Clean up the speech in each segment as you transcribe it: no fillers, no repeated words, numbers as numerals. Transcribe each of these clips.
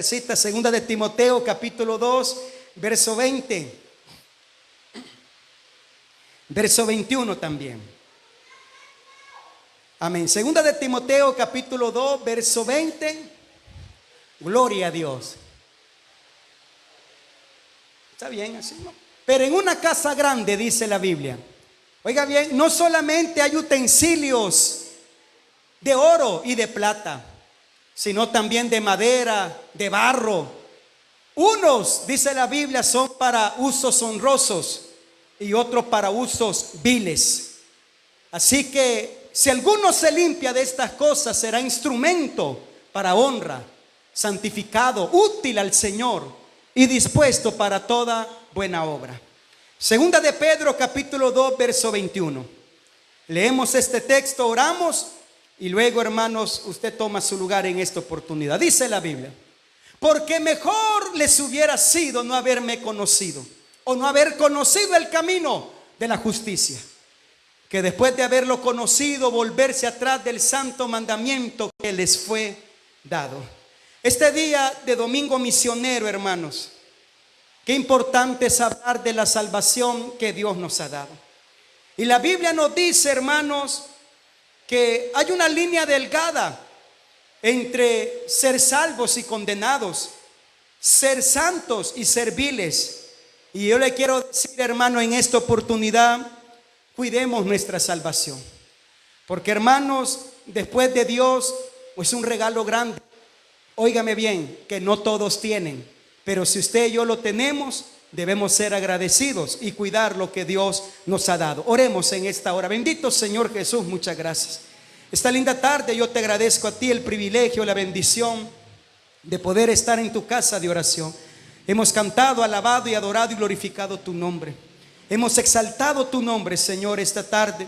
Cita segunda de Timoteo capítulo 2 verso 20, verso 21 también. Amén. Segunda de Timoteo capítulo 2 verso 20. Gloria a Dios. Está bien así, ¿no? Pero en una casa grande, dice la Biblia, oiga bien, no solamente hay utensilios de oro y de plata, sino también de madera, de barro. Unos, dice la Biblia, son para usos honrosos y otros para usos viles. Así que si alguno se limpia de estas cosas, será instrumento para honra, santificado, útil al Señor y dispuesto para toda buena obra. Segunda de Pedro capítulo 2 verso 21. Leemos este texto, oramos y luego, hermanos, usted toma su lugar en esta oportunidad. Dice la Biblia: porque mejor les hubiera sido no haberme conocido, o no haber conocido el camino de la justicia, que después de haberlo conocido, volverse atrás del santo mandamiento que les fue dado. Este día de domingo misionero, hermanos, qué importante es hablar de la salvación que Dios nos ha dado. Y la Biblia nos dice, hermanos, que hay una línea delgada entre ser salvos y condenados, ser santos y serviles. Y yo le quiero decir, hermano, en esta oportunidad, cuidemos nuestra salvación, porque, hermanos, después de Dios es un regalo grande. Óigame bien, que no todos tienen, pero si usted y yo lo tenemos, debemos ser agradecidos y cuidar lo que Dios nos ha dado. Oremos en esta hora. Bendito Señor Jesús, muchas gracias. Esta linda tarde yo te agradezco a ti el privilegio, la bendición de poder estar en tu casa de oración. Hemos cantado, alabado y adorado y glorificado tu nombre. Hemos exaltado tu nombre, Señor, esta tarde.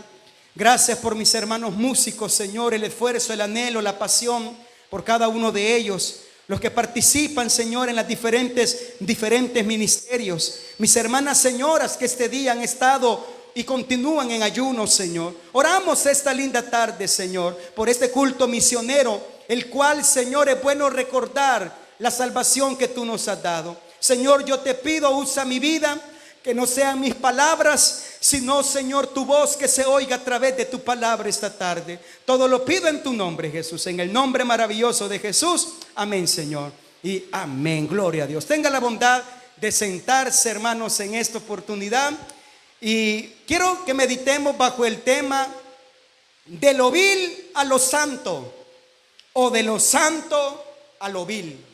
Gracias por mis hermanos músicos, Señor, el esfuerzo, el anhelo, la pasión por cada uno de ellos. Los que participan, Señor, en las diferentes ministerios. Mis hermanas señoras que este día han estado y continúan en ayuno, Señor. Oramos esta linda tarde, Señor, por este culto misionero, el cual, Señor, es bueno recordar la salvación que tú nos has dado. Señor, yo te pido, usa mi vida, que no sean mis palabras, sino, Señor, tu voz que se oiga a través de tu palabra esta tarde. Todo lo pido en tu nombre, Jesús, en el nombre maravilloso de Jesús. Amén, Señor, y amén. Gloria a Dios. Tenga la bondad de sentarse, hermanos, en esta oportunidad. Y quiero que meditemos bajo el tema de lo vil a lo santo, o de lo santo a lo vil.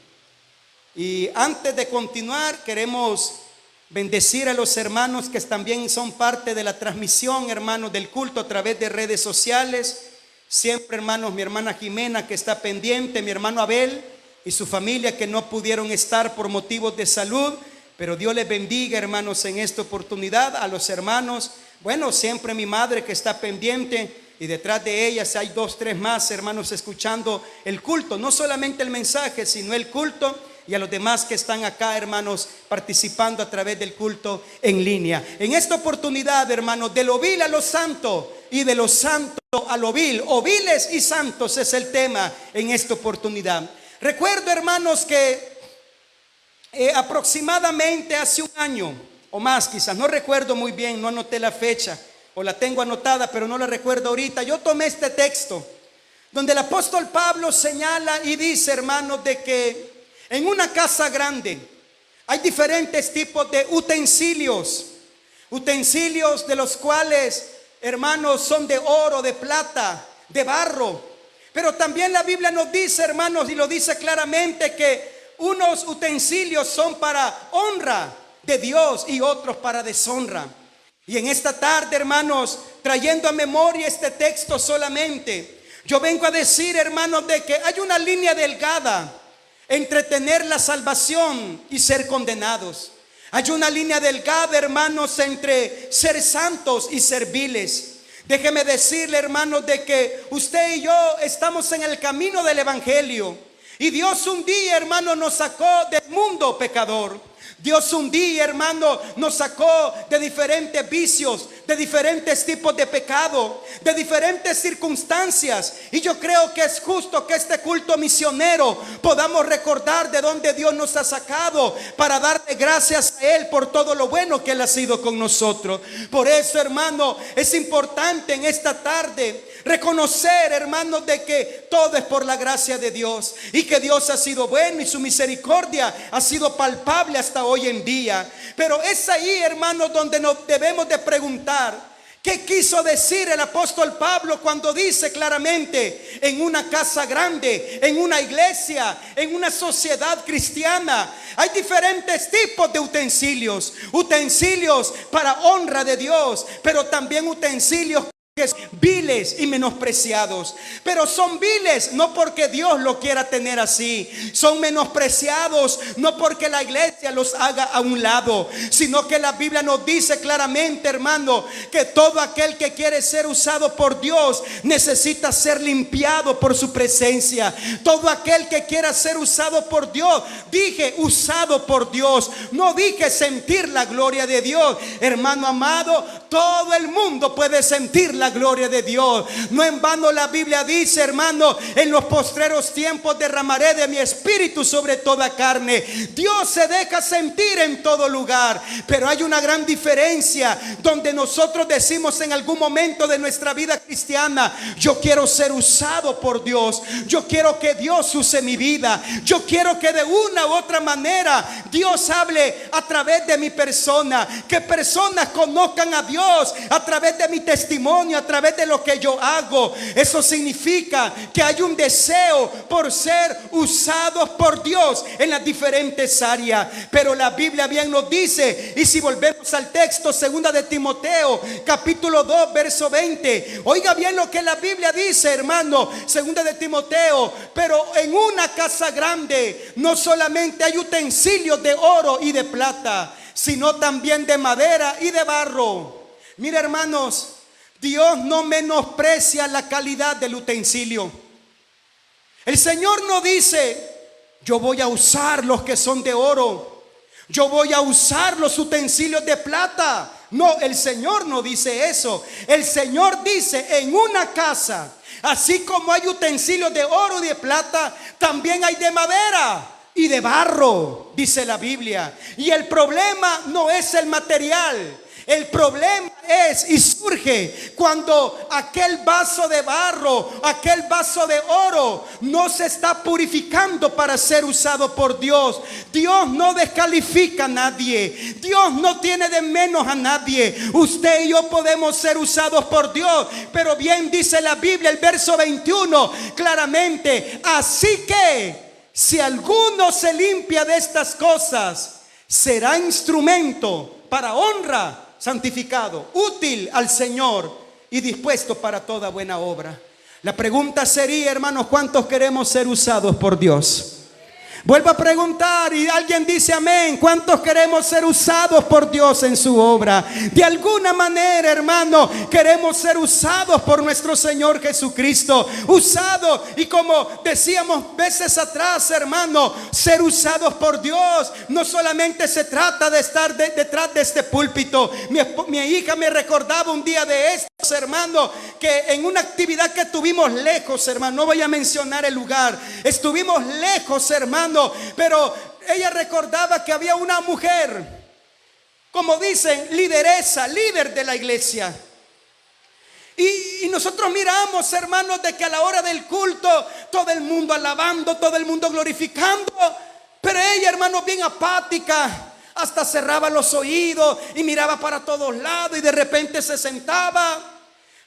Y antes de continuar, queremos bendecir a los hermanos que también son parte de la transmisión, hermanos, del culto a través de redes sociales. Siempre, hermanos, mi hermana Jimena que está pendiente, mi hermano Abel y su familia que no pudieron estar por motivos de salud. Pero Dios les bendiga, hermanos, en esta oportunidad. A los hermanos, bueno, siempre mi madre que está pendiente, y detrás de ellas hay 2, 3 más hermanos escuchando el culto. No solamente el mensaje, sino el culto. Y a los demás que están acá, hermanos, participando a través del culto en línea. En esta oportunidad, hermanos, de lo vil a lo santo y de lo santo a lo vil, o viles y santos es el tema en esta oportunidad. Recuerdo, hermanos, que aproximadamente hace un año o más, quizás, no recuerdo muy bien, no anoté la fecha, o la tengo anotada, pero no la recuerdo ahorita. Yo tomé este texto donde el apóstol Pablo señala y dice, hermanos, de que en una casa grande hay diferentes tipos de utensilios de los cuales, hermanos, son de oro, de plata, de barro. Pero también la Biblia nos dice, hermanos, y lo dice claramente, que unos utensilios son para honra de Dios y otros para deshonra. Y en esta tarde, hermanos, trayendo a memoria este texto solamente, yo vengo a decir, hermanos, de que hay una línea delgada entre tener la salvación y ser condenados. Hay una línea delgada, hermanos, entre ser santos y ser viles. Déjeme decirle, hermanos, de que usted y yo estamos en el camino del evangelio. Y Dios un día, hermano, nos sacó del mundo pecador. Dios un día, hermano, nos sacó de diferentes vicios, de diferentes tipos de pecado, de diferentes circunstancias. Y yo creo que es justo que este culto misionero podamos recordar de dónde Dios nos ha sacado, para darle gracias a Él por todo lo bueno que Él ha sido con nosotros. Por eso, hermano, es importante en esta tarde reconocer, hermanos, de que todo es por la gracia de Dios, y que Dios ha sido bueno y su misericordia ha sido palpable hasta hoy en día. Pero es ahí, hermanos, donde nos debemos de preguntar: ¿qué quiso decir el apóstol Pablo cuando dice claramente, en una casa grande, en una iglesia, en una sociedad cristiana, hay diferentes tipos de utensilios? Utensilios para honra de Dios, pero también utensilios viles y menospreciados. Pero son viles no porque Dios lo quiera tener así, son menospreciados no porque la iglesia los haga a un lado, sino que la Biblia nos dice claramente, hermano, que todo aquel que quiere ser usado por Dios necesita ser limpiado por su presencia. Todo aquel que quiera ser usado por Dios, dije usado por Dios, no dije sentir la gloria de Dios. Hermano amado, todo el mundo puede sentir la gloria de Dios. No en vano la Biblia dice, hermano, en los postreros tiempos derramaré de mi espíritu sobre toda carne. Dios se deja sentir en todo lugar, pero hay una gran diferencia donde nosotros decimos en algún momento de nuestra vida cristiana: yo quiero ser usado por Dios, yo quiero que Dios use mi vida, yo quiero que de una u otra manera Dios hable a través de mi persona, que personas conozcan a Dios a través de mi testimonio, a través de lo que yo hago. Eso significa que hay un deseo por ser usados por Dios en las diferentes áreas. Pero la Biblia bien nos dice, y si volvemos al texto, segunda de Timoteo, capítulo 2, verso 20. Oiga bien lo que la Biblia dice, hermano, segunda de Timoteo: pero en una casa grande no solamente hay utensilios de oro y de plata, sino también de madera y de barro. Mira, hermanos, Dios no menosprecia la calidad del utensilio. El Señor no dice: yo voy a usar los que son de oro, yo voy a usar los utensilios de plata. No, el Señor no dice eso. El Señor dice: en una casa, así como hay utensilios de oro y de plata, también hay de madera y de barro, dice la Biblia. Y el problema no es el material. El problema es y surge cuando aquel vaso de barro, aquel vaso de oro no se está purificando para ser usado por Dios. Dios no descalifica a nadie, Dios no tiene de menos a nadie. Usted y yo podemos ser usados por Dios, pero bien dice la Biblia, el verso 21 claramente: así que si alguno se limpia de estas cosas, será instrumento para honra, santificado, útil al Señor y dispuesto para toda buena obra. La pregunta sería, hermanos, ¿cuántos queremos ser usados por Dios? Vuelvo a preguntar y alguien dice amén. ¿Cuántos queremos ser usados por Dios en su obra? De alguna manera, hermano, queremos ser usados por nuestro Señor Jesucristo. Usados, y como decíamos veces atrás, hermano, ser usados por Dios no solamente se trata de estar detrás de este púlpito. Mi hija me recordaba un día de estos, hermano, que en una actividad que tuvimos lejos, hermano, no voy a mencionar el lugar, estuvimos lejos, hermano, pero ella recordaba que había una mujer, como dicen, lideresa, líder de la iglesia. Y nosotros miramos, hermanos, de que a la hora del culto todo el mundo alabando, todo el mundo glorificando, pero ella, hermano, bien apática, hasta cerraba los oídos y miraba para todos lados y de repente se sentaba.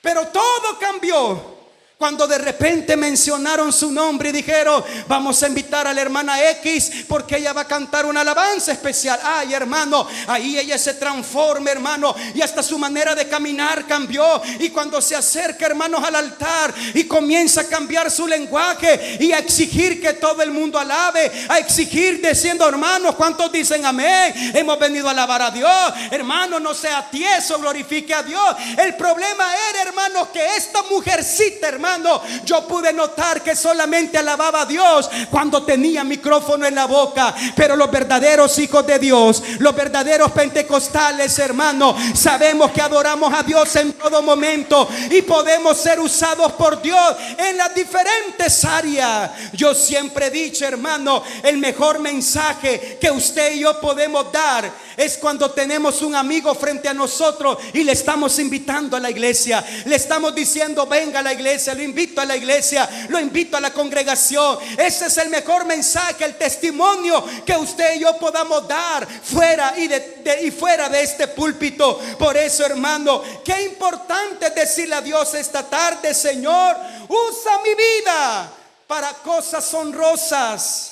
Pero todo cambió cuando de repente mencionaron su nombre y dijeron: vamos a invitar a la hermana X porque ella va a cantar una alabanza especial. Ay, hermano, ahí ella se transforma, hermano, y hasta su manera de caminar cambió. Y cuando se acerca, hermanos, al altar y comienza a cambiar su lenguaje y a exigir que todo el mundo alabe, a exigir diciendo: hermanos, ¿cuántos dicen amén? Hemos venido a alabar a Dios. Hermano, no sea tieso, glorifique a Dios. El problema era, hermanos, que esta mujercita, hermano, hermano, yo pude notar que solamente alababa a Dios cuando tenía micrófono en la boca. Pero los verdaderos hijos de Dios, los verdaderos pentecostales, hermano, sabemos que adoramos a Dios en todo momento y podemos ser usados por Dios en las diferentes áreas. Yo siempre he dicho, hermano, el mejor mensaje que usted y yo podemos dar es cuando tenemos un amigo frente a nosotros y le estamos invitando a la iglesia, le estamos diciendo venga a la iglesia, lo invito a la iglesia, lo invito a la congregación. Ese es el mejor mensaje, el testimonio que usted y yo podamos dar fuera y fuera de este púlpito. Por eso, hermano, qué importante es decirle a Dios esta tarde: Señor, usa mi vida para cosas honrosas.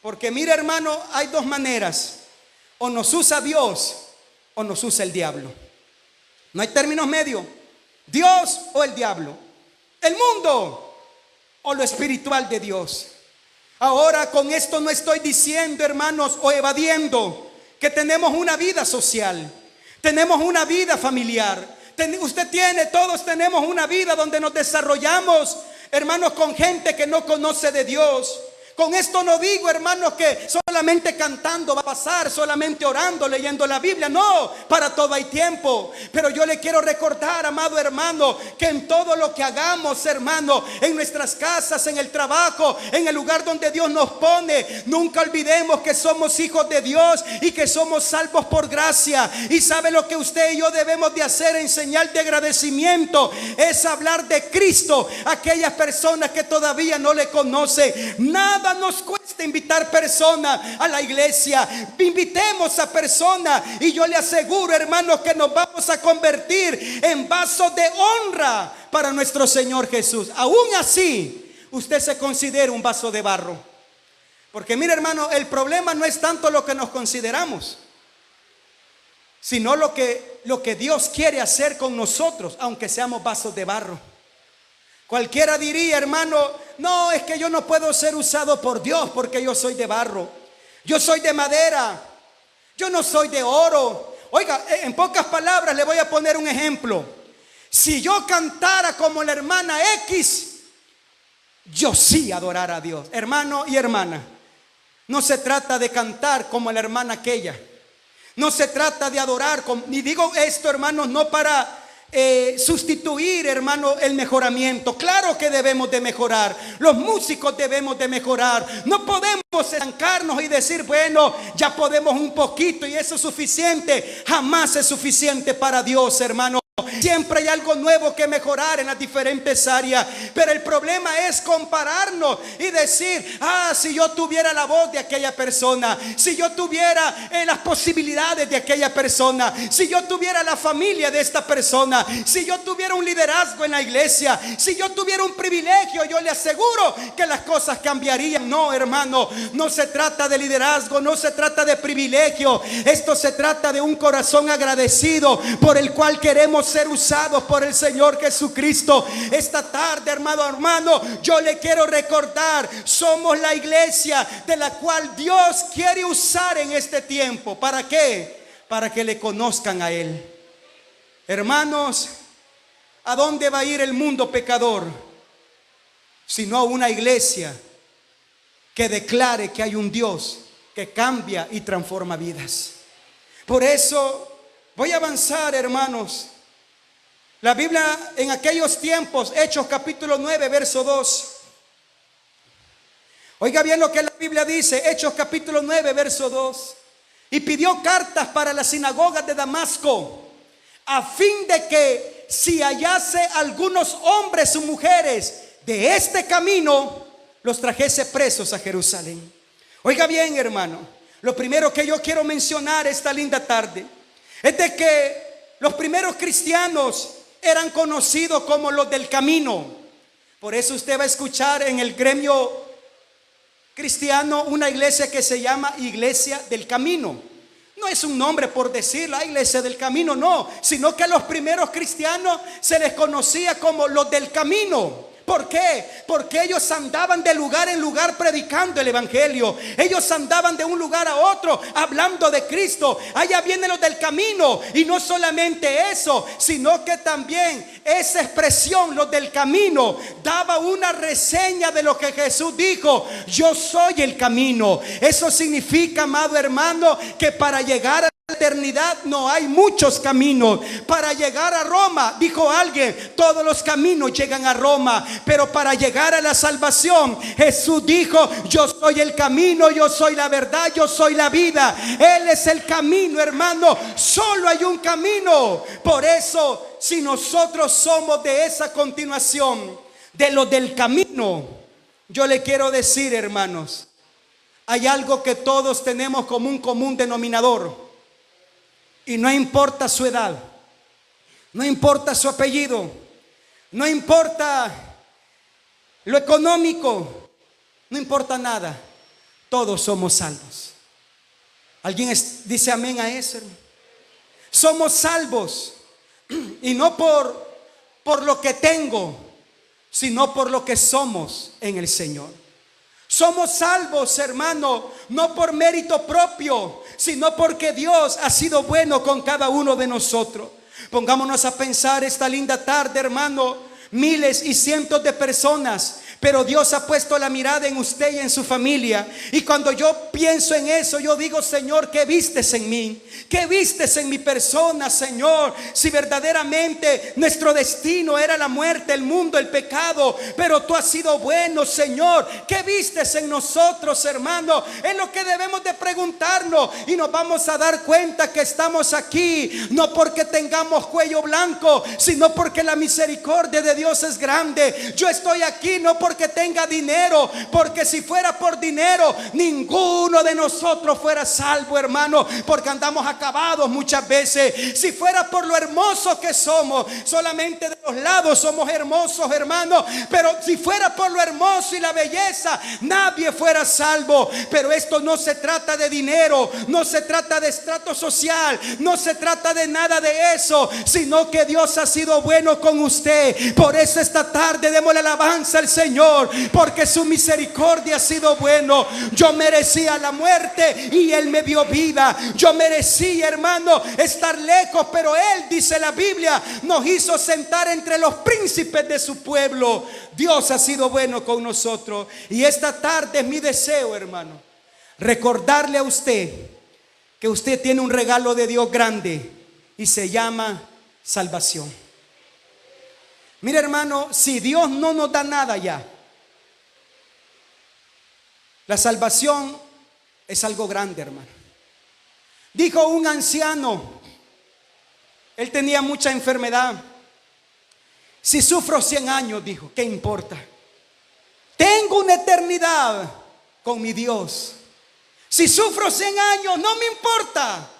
Porque mira, hermano, hay dos maneras: o nos usa Dios o nos usa el diablo. No hay términos medios. Dios o el diablo, el mundo o lo espiritual de Dios. Ahora, con esto no estoy diciendo, hermanos, o evadiendo que tenemos una vida social, tenemos una vida familiar. Todos tenemos una vida donde nos desarrollamos, hermanos, con gente que no conoce de Dios. Con esto no digo, hermanos, que solamente cantando va a pasar, solamente orando, leyendo la Biblia. No, para todo hay tiempo. Pero yo le quiero recordar, amado hermano, que en todo lo que hagamos, hermano, en nuestras casas, en el trabajo, en el lugar donde Dios nos pone, nunca olvidemos que somos hijos de Dios y que somos salvos por gracia. Y sabe lo que usted y yo debemos de hacer en señal de agradecimiento: es hablar de Cristo a aquellas personas que todavía no le conocen. Nada nos cuesta invitar personas a la iglesia. Invitemos a personas y yo le aseguro, hermanos, que nos vamos a convertir en vasos de honra para nuestro Señor Jesús. Aún así, usted se considera un vaso de barro. Porque mire, hermano, el problema no es tanto lo que nos consideramos, sino lo que Dios quiere hacer con nosotros, aunque seamos vasos de barro. Cualquiera diría, hermano, no, es que yo no puedo ser usado por Dios porque yo soy de barro, yo soy de madera, yo no soy de oro. Oiga, en pocas palabras le voy a poner un ejemplo. Si yo cantara como la hermana X, yo sí adorara a Dios. Hermano y hermana, no se trata de cantar como la hermana aquella, no se trata de adorar y digo esto, hermanos, no para sustituir, hermano, el mejoramiento. Claro que debemos de mejorar, los músicos debemos de mejorar. No podemos estancarnos y decir, bueno, ya podemos un poquito y eso es suficiente. Jamás es suficiente para Dios, hermano. Siempre hay algo nuevo que mejorar en las diferentes áreas. Pero el problema es compararnos y decir, si yo tuviera la voz de aquella persona, si yo tuviera las posibilidades de aquella persona, si yo tuviera la familia de esta persona, si yo tuviera un liderazgo en la iglesia, si yo tuviera un privilegio, yo le aseguro que las cosas cambiarían. No, hermano, no se trata de liderazgo, no se trata de privilegio. Esto se trata de un corazón agradecido por el cual queremos ser usados por el Señor Jesucristo. Esta tarde, hermano, yo le quiero recordar, somos la iglesia de la cual Dios quiere usar en este tiempo. ¿Para qué? Para que le conozcan a Él. Hermanos, ¿a dónde va a ir el mundo pecador? Sino a una iglesia que declare que hay un Dios que cambia y transforma vidas. Por eso voy a avanzar, hermanos. La Biblia en aquellos tiempos, Hechos capítulo 9, verso 2. Oiga bien lo que la Biblia dice, Hechos capítulo 9, verso 2. Y pidió cartas para las sinagogas de Damasco, a fin de que si hallase algunos hombres o mujeres de este camino, los trajese presos a Jerusalén. Oiga bien, hermano, lo primero que yo quiero mencionar esta linda tarde es de que los primeros cristianos eran conocidos como los del camino. Por eso usted va a escuchar en el gremio cristiano una iglesia que se llama Iglesia del Camino. No es un nombre por decir la Iglesia del Camino, no, sino que a los primeros cristianos se les conocía como los del camino. ¿Por qué? Porque ellos andaban de lugar en lugar predicando el evangelio. Ellos andaban de un lugar a otro hablando de Cristo. Allá vienen los del camino. Y no solamente eso, sino que también esa expresión, los del camino, daba una reseña de lo que Jesús dijo: yo soy el camino. Eso significa, amado hermano, que para llegar a la eternidad no hay muchos caminos. Para llegar a Roma, dijo alguien, todos los caminos llegan a Roma, pero para llegar a la salvación, Jesús dijo: yo soy el camino, yo soy la verdad, yo soy la vida. Él es el camino, hermano. Solo hay un camino. Por eso, si nosotros somos de esa continuación, de los del camino, yo le quiero decir, hermanos, hay algo que todos tenemos como un común denominador. Y no importa su edad, no importa su apellido, no importa lo económico, no importa nada, todos somos salvos. ¿Alguien dice amén a eso, hermano? Somos salvos, y no por lo que tengo, sino por lo que somos en el Señor. Somos salvos, hermano, no por mérito propio, sino porque Dios ha sido bueno con cada uno de nosotros. Pongámonos a pensar esta linda tarde, hermano, miles y cientos de personas, pero Dios ha puesto la mirada en usted y en su familia. Y cuando yo pienso en eso, yo digo: Señor, ¿qué vistes en mí? ¿Qué vistes en mi persona, Señor? Si verdaderamente nuestro destino era la muerte, el mundo, el pecado, pero tú has sido bueno, Señor. ¿Qué vistes en nosotros, hermano? Es lo que debemos de preguntarnos, y nos vamos a dar cuenta que estamos aquí no porque tengamos cuello blanco, sino porque la misericordia de Dios es grande. Yo estoy aquí no porque tenga dinero, porque si fuera por dinero, ninguno de nosotros fuera salvo, hermano, porque andamos acabados muchas veces. Si fuera por lo hermoso que somos, solamente de los lados somos hermosos, hermano, pero si fuera por lo hermoso y la belleza, nadie fuera salvo. Pero esto no se trata de dinero, no se trata de estrato social, no se trata de nada de eso, sino que Dios ha sido bueno con usted. Por eso esta tarde démosle alabanza al Señor, porque su misericordia ha sido bueno. Yo merecía la muerte y Él me dio vida. Yo merecía, hermano, estar lejos, pero Él, dice la Biblia, nos hizo sentar entre los príncipes de su pueblo. Dios ha sido bueno con nosotros. Y esta tarde es mi deseo, hermano, recordarle a usted que usted tiene un regalo de Dios grande y se llama salvación. Mira, hermano, si Dios no nos da nada ya, la salvación es algo grande, hermano. Dijo un anciano, él tenía mucha enfermedad: si sufro 100 años, dijo, ¿qué importa? Tengo una eternidad con mi Dios. Si sufro 100 años, no me importa.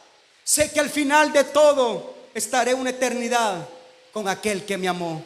Sé que al final de todo estaré una eternidad con aquel que me amó.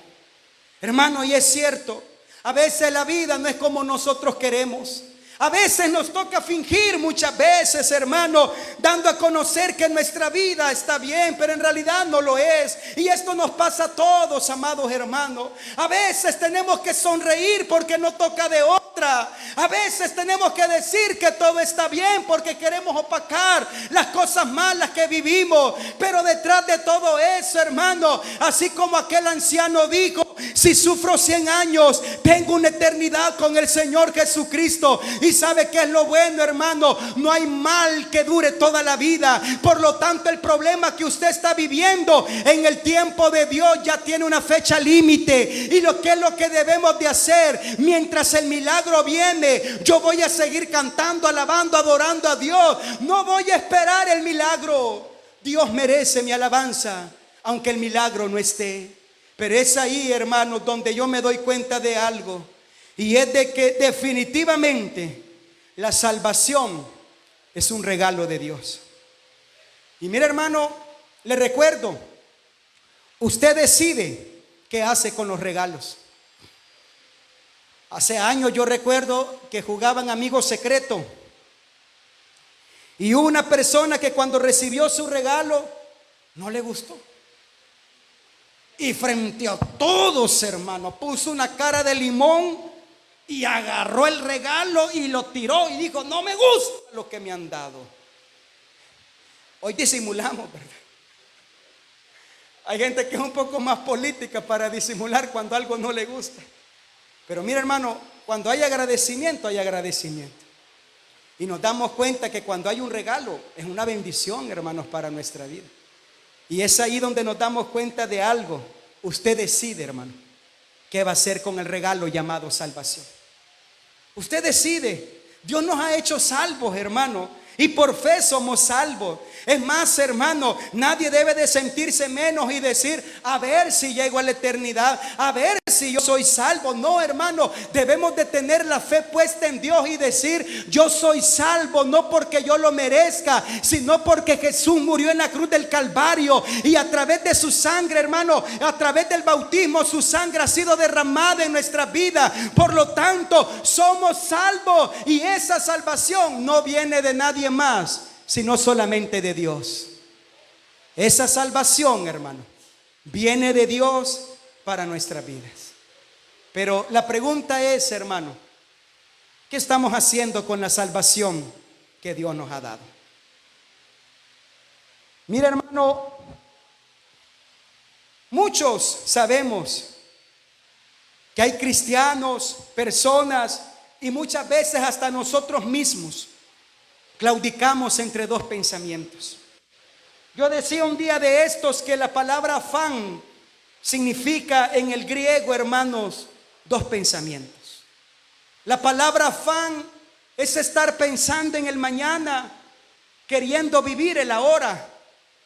Hermano, y es cierto, a veces la vida no es como nosotros queremos. A veces nos toca fingir, muchas veces, hermano, dando a conocer que nuestra vida está bien, pero en realidad no lo es. Y esto nos pasa a todos, amados hermanos. A veces tenemos que sonreír porque no toca de otra. A veces tenemos que decir que todo está bien porque queremos opacar las cosas malas que vivimos. Pero detrás de todo eso, hermano, así como aquel anciano dijo: si sufro 100 años, tengo una eternidad con el Señor Jesucristo. Y sabe que es lo bueno, hermano, no hay mal que dure toda la vida. Por lo tanto, el problema que usted está viviendo en el tiempo de Dios ya tiene una fecha límite. Y lo que es lo que debemos de hacer mientras el milagro viene: yo voy a seguir cantando, alabando, adorando a Dios. No voy a esperar el milagro. Dios merece mi alabanza, aunque el milagro no esté. Pero es ahí, hermano, donde yo me doy cuenta de algo, y es de que definitivamente la salvación es un regalo de Dios. Y mire, hermano, le recuerdo, usted decide qué hace con los regalos. Hace años yo recuerdo que jugaban Amigo Secreto, y hubo una persona que cuando recibió su regalo no le gustó. Y frente a todos, hermano, puso una cara de limón y agarró el regalo y lo tiró y dijo: no me gusta lo que me han dado. Hoy disimulamos, ¿verdad? Hay gente que es un poco más política para disimular cuando algo no le gusta. Pero mira, hermano, cuando hay agradecimiento, hay agradecimiento. Y nos damos cuenta que cuando hay un regalo, es una bendición, hermanos, para nuestra vida. Y es ahí donde nos damos cuenta de algo. Usted decide, hermano, qué va a hacer con el regalo llamado salvación. Usted decide. Dios nos ha hecho salvos, hermano, y por fe somos salvos. Es más, hermano, nadie debe de sentirse menos y decir: a ver si llego a la eternidad, a ver si yo soy salvo. No, hermano, debemos de tener la fe puesta en Dios y decir: yo soy salvo, no porque yo lo merezca, sino porque Jesús murió en la cruz del Calvario, y a través de su sangre, hermano, a través del bautismo, su sangre ha sido derramada en nuestra vida. Por lo tanto, somos salvos, y esa salvación no viene de nadie más, sino solamente de Dios. Esa salvación, hermano, viene de Dios para nuestras vidas. Pero la pregunta es, hermano, ¿qué estamos haciendo con la salvación que Dios nos ha dado? Mira, hermano, muchos sabemos que hay cristianos, personas, y muchas veces hasta nosotros mismos claudicamos entre dos pensamientos. Yo decía un día de estos que la palabra afán significa en el griego, hermanos, dos pensamientos. La palabra afán es estar pensando en el mañana, queriendo vivir el ahora.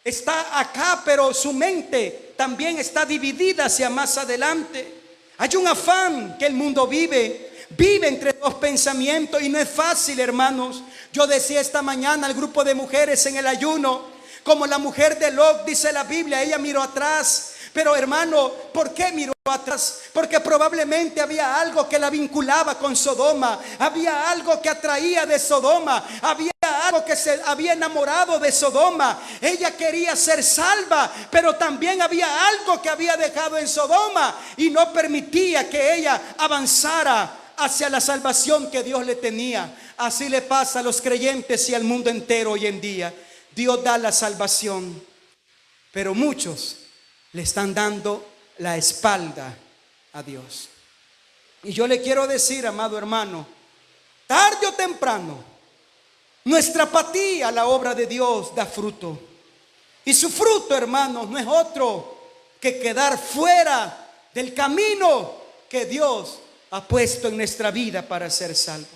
Está acá, pero su mente también está dividida hacia más adelante. Hay un afán que el mundo vive entre dos pensamientos, y no es fácil, hermanos. Yo decía esta mañana al grupo de mujeres en el ayuno, como la mujer de Lot, dice la Biblia, ella miró atrás. Pero, hermano, ¿por qué miró atrás? Porque probablemente había algo que la vinculaba con Sodoma, había algo que atraía de Sodoma, había algo que se había enamorado de Sodoma. Ella quería ser salva, pero también había algo que había dejado en Sodoma y no permitía que ella avanzara hacia la salvación que Dios le tenía. Así le pasa a los creyentes y al mundo entero hoy en día. Dios da la salvación, pero muchos le están dando la espalda a Dios. Y yo le quiero decir, amado hermano, tarde o temprano, nuestra apatía a la obra de Dios da fruto. Y su fruto, hermanos, no es otro que quedar fuera del camino que Dios ha puesto en nuestra vida para ser salvo.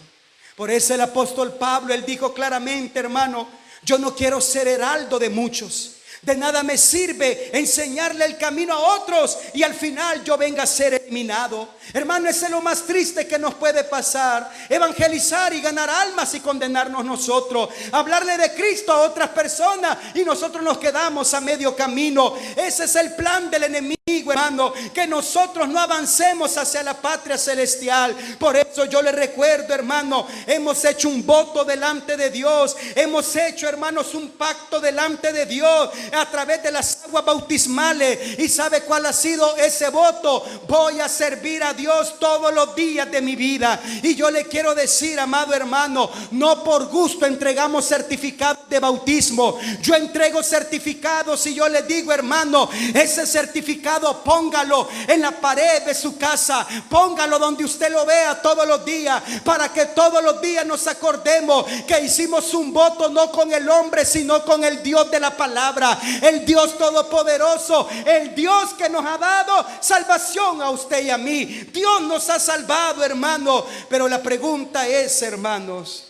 Por eso el apóstol Pablo, él dijo claramente, hermano: yo no quiero ser heraldo de muchos. De nada me sirve enseñarle el camino a otros y al final yo venga a ser eliminado. Hermano, ese es lo más triste que nos puede pasar: evangelizar y ganar almas y condenarnos nosotros, hablarle de Cristo a otras personas y nosotros nos quedamos a medio camino. Ese es el plan del enemigo, hermano, que nosotros no avancemos hacia la patria celestial. Por eso yo le recuerdo, hermano, hemos hecho un voto delante de Dios, hemos hecho, hermanos, un pacto delante de Dios a través de las aguas bautismales. ¿Y sabe cuál ha sido ese voto? Voy a servir a Dios todos los días de mi vida. Y yo le quiero decir, amado hermano, no por gusto entregamos certificados de bautismo. Yo entrego certificados y yo le digo, hermano, ese certificado póngalo en la pared de su casa, póngalo donde usted lo vea todos los días, para que todos los días nos acordemos que hicimos un voto no con el hombre, sino con el Dios de la palabra, el Dios todopoderoso, el Dios que nos ha dado salvación a usted y a mí. Dios nos ha salvado, hermano. Pero la pregunta es, hermanos,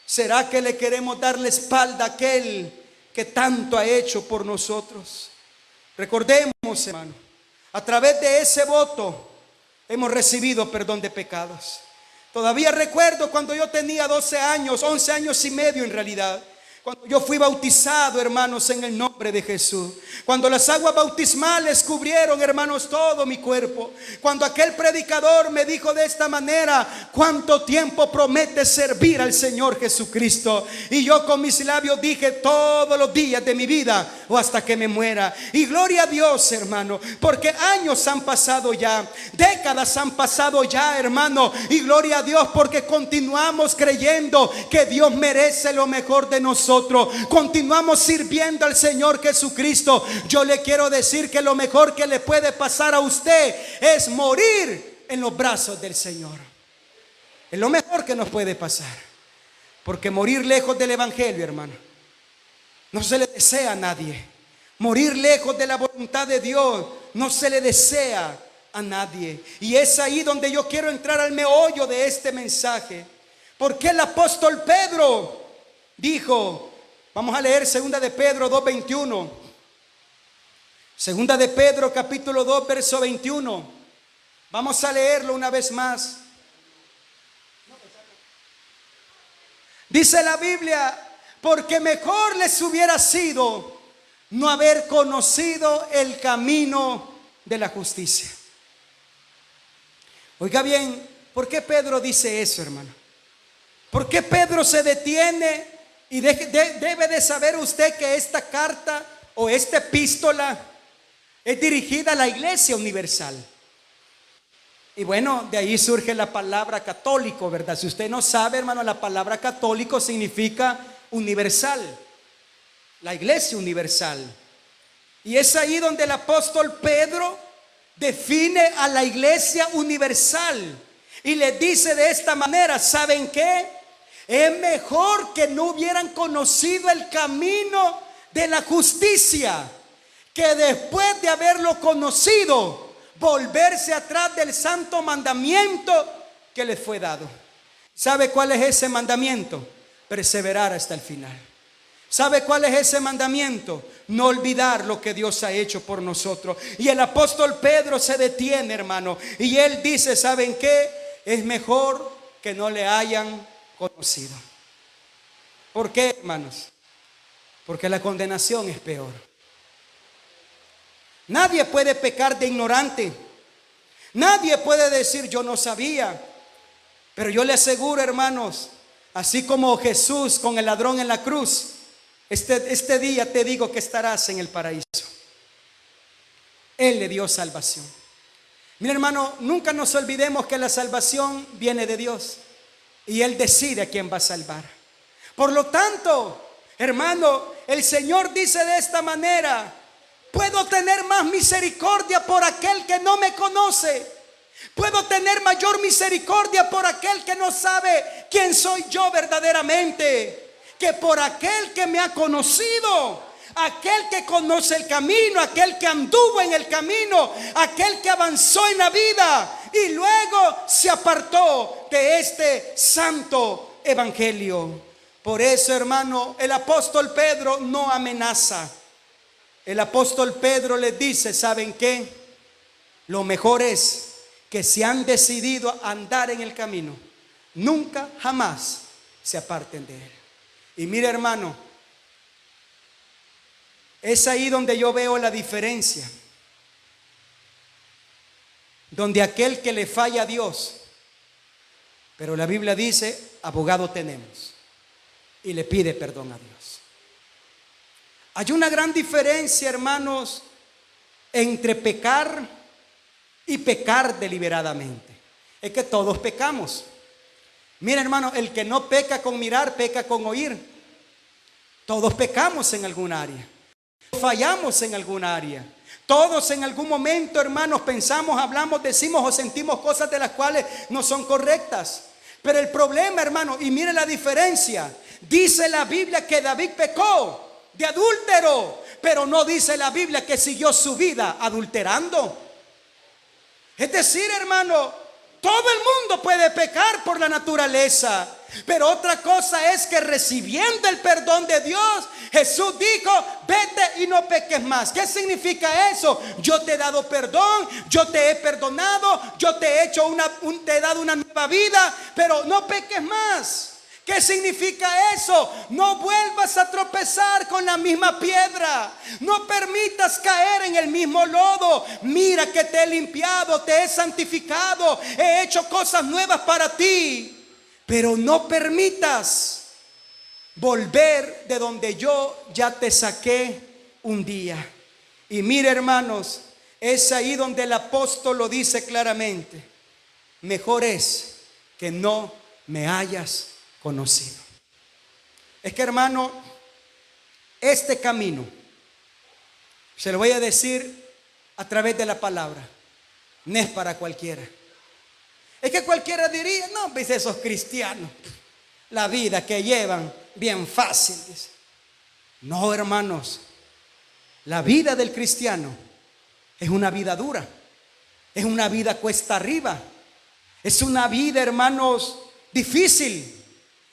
¿será que le queremos dar la espalda a aquel que tanto ha hecho por nosotros? Recordemos, hermano, a través de ese voto hemos recibido perdón de pecados. Todavía recuerdo cuando yo tenía 12 años, 11 años y medio en realidad, Cuando yo fui bautizado, hermanos, en el nombre de Jesús. Cuando las aguas bautismales cubrieron, hermanos, todo mi cuerpo. Cuando aquel predicador me dijo de esta manera: ¿cuánto tiempo promete servir al Señor Jesucristo? Y yo con mis labios dije: todos los días de mi vida o hasta que me muera. Y gloria a Dios, hermano, porque años han pasado ya, décadas han pasado ya, hermano. Y gloria a Dios porque continuamos creyendo que Dios merece lo mejor de nosotros. Continuamos sirviendo al Señor Jesucristo. Yo le quiero decir que lo mejor que le puede pasar a usted es morir en los brazos del Señor. Es lo mejor que nos puede pasar, porque morir lejos del evangelio, hermano, no se le desea a nadie. Morir lejos de la voluntad de Dios no se le desea a nadie. Y es ahí donde yo quiero entrar al meollo de este mensaje. Porque el apóstol Pedro dijo, vamos a leer 2 de Pedro 2:21. 2 de Pedro capítulo 2 verso 21. Vamos a leerlo una vez más. Dice la Biblia: porque mejor les hubiera sido no haber conocido el camino de la justicia. Oiga bien, ¿por qué Pedro dice eso, hermano? ¿Por qué Pedro se detiene? Y debe de saber usted que esta carta o esta epístola es dirigida a la iglesia universal. Y bueno, de ahí surge la palabra católico, ¿verdad? Si usted no sabe, hermano, la palabra católico significa universal, la iglesia universal. Y es ahí donde el apóstol Pedro define a la iglesia universal y le dice de esta manera: ¿saben qué? Es mejor que no hubieran conocido el camino de la justicia, que después de haberlo conocido, volverse atrás del santo mandamiento que les fue dado. ¿Sabe cuál es ese mandamiento? Perseverar hasta el final. ¿Sabe cuál es ese mandamiento? No olvidar lo que Dios ha hecho por nosotros. Y el apóstol Pedro se detiene, hermano, y él dice: ¿saben qué? Es mejor que no le hayan conocido. ¿Por qué, hermanos? Porque la condenación es peor. Nadie puede pecar de ignorante. Nadie puede decir: yo no sabía. Pero yo le aseguro, hermanos, así como Jesús con el ladrón en la cruz, este día te digo que estarás en el paraíso. Él le dio salvación. Mira, hermano, nunca nos olvidemos que la salvación viene de Dios y Él decide a quién va a salvar. Por lo tanto, hermano, el Señor dice de esta manera: puedo tener más misericordia por aquel que no me conoce. Puedo tener mayor misericordia por aquel que no sabe quién soy yo verdaderamente, que por aquel que me ha conocido, aquel que conoce el camino, aquel que anduvo en el camino, aquel que avanzó en la vida y luego se apartó de este santo evangelio. Por eso, hermano, el apóstol Pedro no amenaza. El apóstol Pedro les dice: ¿saben qué? Lo mejor es que si han decidido andar en el camino, nunca jamás se aparten de él. Y mire, hermano, es ahí donde yo veo la diferencia, donde aquel que le falla a Dios, pero la Biblia dice: abogado tenemos, y le pide perdón a Dios. Hay una gran diferencia, hermanos, entre pecar y pecar deliberadamente. Es que todos pecamos. Mira, hermano, el que no peca con mirar, peca con oír. Todos pecamos en algún área. Fallamos en algún área. Todos en algún momento, hermanos, pensamos, hablamos, decimos o sentimos cosas de las cuales no son correctas. Pero el problema, hermano, y mire la diferencia. Dice la Biblia que David pecó de adúltero, pero no dice la Biblia que siguió su vida adulterando. Es decir, hermano, todo el mundo puede pecar por la naturaleza, pero otra cosa es que recibiendo el perdón de Dios, Jesús dijo: vete y no peques más. ¿Qué significa eso? Yo te he dado perdón, yo te he perdonado, yo te he hecho te he dado una nueva vida, pero no peques más. ¿Qué significa eso? No vuelvas a tropezar con la misma piedra. No permitas caer en el mismo lodo. Mira que te he limpiado, te he santificado, he hecho cosas nuevas para ti. Pero no permitas volver de donde yo ya te saqué un día. Y mire, hermanos, es ahí donde el apóstol lo dice claramente: mejor es que no me hayas conocido. Es que, hermano, este camino, se lo voy a decir a través de la palabra, no es para cualquiera. Es que cualquiera diría: no, pues esos cristianos, la vida que llevan bien fácil, dice. No, hermanos, la vida del cristiano es una vida dura, es una vida cuesta arriba, es una vida, hermanos, difícil.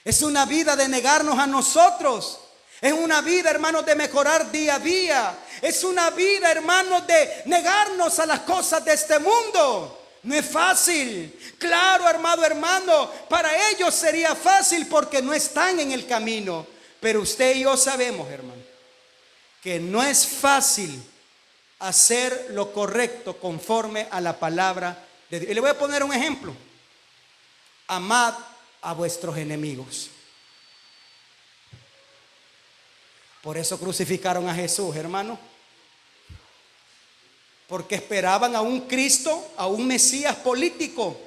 Es una vida de negarnos a nosotros. Es una vida, hermanos, de mejorar día a día. Es una vida, hermanos, de negarnos a las cosas de este mundo. No es fácil. Claro, hermano, para ellos sería fácil porque no están en el camino. Pero usted y yo sabemos, hermano, que no es fácil hacer lo correcto conforme a la palabra de Dios. Y le voy a poner un ejemplo. Amad a vuestros enemigos. Por eso crucificaron a Jesús, hermano, porque esperaban a un Cristo, a un Mesías político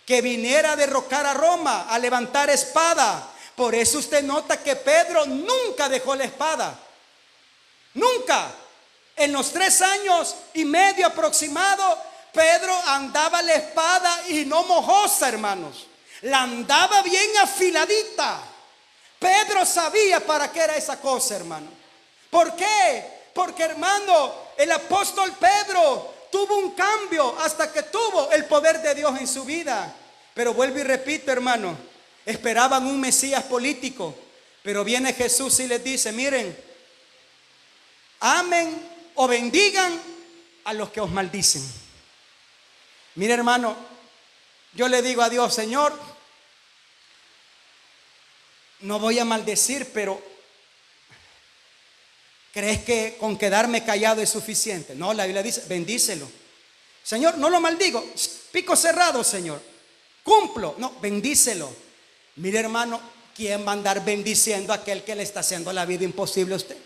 que viniera a derrocar a Roma, a levantar espada. Por eso usted nota que Pedro nunca dejó la espada, nunca. En los 3 años y medio aproximado, Pedro andaba la espada y no mojosa, hermanos. La andaba bien afiladita. Pedro sabía para qué era esa cosa, hermano. ¿Por qué? Porque, hermano, el apóstol Pedro tuvo un cambio hasta que tuvo el poder de Dios en su vida. Pero vuelvo y repito, hermano, esperaban un Mesías político, pero viene Jesús y les dice: miren, amen o bendigan a los que os maldicen. Mire, hermano, yo le digo a Dios: Señor, no voy a maldecir, pero ¿crees que con quedarme callado es suficiente? No, la Biblia dice: bendícelo. Señor, no lo maldigo, pico cerrado, Señor. Cumplo. No, bendícelo. Mire, hermano, ¿quién va a andar bendiciendo a aquel que le está haciendo la vida imposible a usted?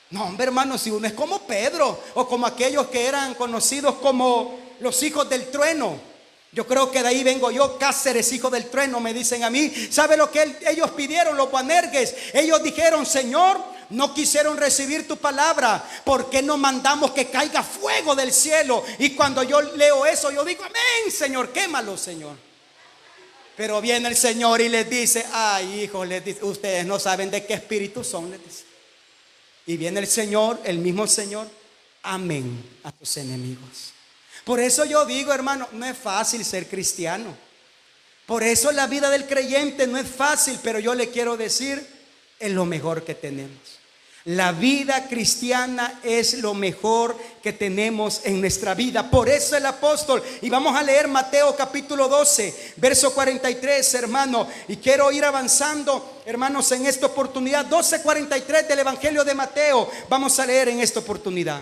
No, hombre, hermano, si uno es como Pedro o como aquellos que eran conocidos como los hijos del trueno. Yo creo que de ahí vengo yo, Cáceres, hijo del trueno, me dicen a mí. ¿Sabe lo que ellos pidieron, los Boanerges? Ellos dijeron: Señor, no quisieron recibir tu palabra, ¿por qué no mandamos que caiga fuego del cielo? Y cuando yo leo eso, yo digo: amén, Señor, quémalo, Señor. Pero viene el Señor y les dice: ay, hijos, les dice, ustedes no saben de qué espíritu son, les dice. Y viene el Señor, el mismo Señor: amén a tus enemigos. Por eso yo digo, hermano, no es fácil ser cristiano. Por eso la vida del creyente no es fácil, pero yo le quiero decir, es lo mejor que tenemos. La vida cristiana es lo mejor que tenemos en nuestra vida. Por eso el apóstol, y vamos a leer Mateo capítulo 12, verso 43, hermano. Y quiero ir avanzando, hermanos, en esta oportunidad. 12:43 del Evangelio de Mateo. Vamos a leer en esta oportunidad.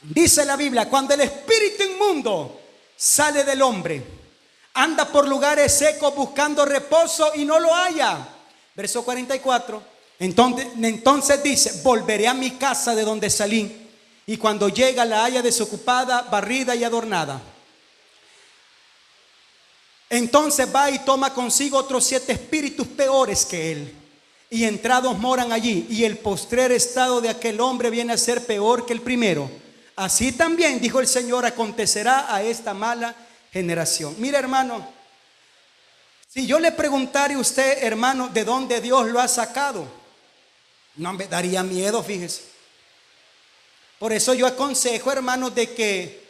Dice la Biblia: cuando el espíritu inmundo sale del hombre, anda por lugares secos buscando reposo y no lo halla. Verso 44. Entonces dice: volveré a mi casa de donde salí, y cuando llega la halla desocupada, barrida y adornada. Entonces va y toma consigo otros 7 espíritus peores que él, y entrados moran allí, y el postrer estado de aquel hombre viene a ser peor que el primero. Así también, dijo el Señor, acontecerá a esta mala generación. Mira, hermano, si yo le preguntara a usted, hermano, de dónde Dios lo ha sacado, no me daría miedo, fíjese. Por eso yo aconsejo, hermanos, de que